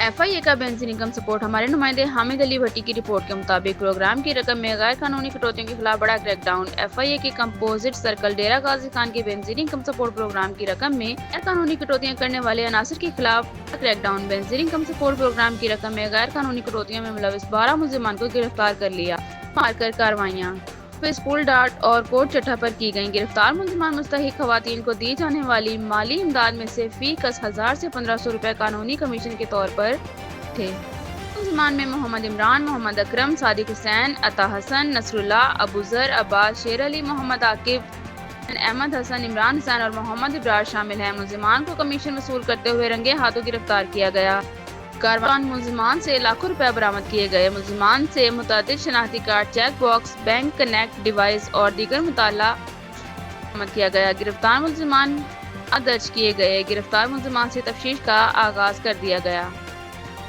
F آئی اے کا benzene income support. ہمارے نمائندے حامد علی بھٹی کی رپورٹ کے مطابق پروگرام کی رقم میں غیر قانونی کٹوتیوں کے خلاف بڑا کریک ڈاؤن۔ ایف آئی اے کی کمپوزٹ سرکل ڈیرہ غازی خان کے بینزین انکم سپورٹ پروگرام کی رقم میں غیر قانونی کٹوتیاں کرنے والے عناصر کے خلاف بڑا crackdown. Benazir income support programme کی رقم میں غیر قانونی کٹوتیوں میں ملوث 12 ملزمان کو گرفتار کر لیا۔ مار کر کارروائیاں اسکول ڈاٹ اور کوٹ چٹھا پر کی گئیں۔ گرفتار ملزمان مستحق خواتین کو دی جانے والی مالی امداد میں سے فی کس 1000 سے 1500 روپے قانونی کمیشن کے طور پر تھے۔ ملزمان میں محمد عمران، محمد اکرم، صادق حسین، عطا حسن، نصر اللہ، ابو ذر، عباس، شیر علی، محمد عاقب، احمد حسن، عمران حسین اور محمد ابرار شامل ہیں۔ ملزمان کو کمیشن وصول کرتے ہوئے رنگے ہاتھوں گرفتار کیا گیا۔ کارروائی ملزمان سے لاکھوں روپے برآمد کیے گئے۔ ملزمان سے متعدد شناختی card, check box, bank connect device اور دیگر مطالعہ برآمد کیا گیا۔ گرفتار ملزمان درج کیے گئے۔ گرفتار ملزمان سے تفتیش کا آغاز کر دیا گیا۔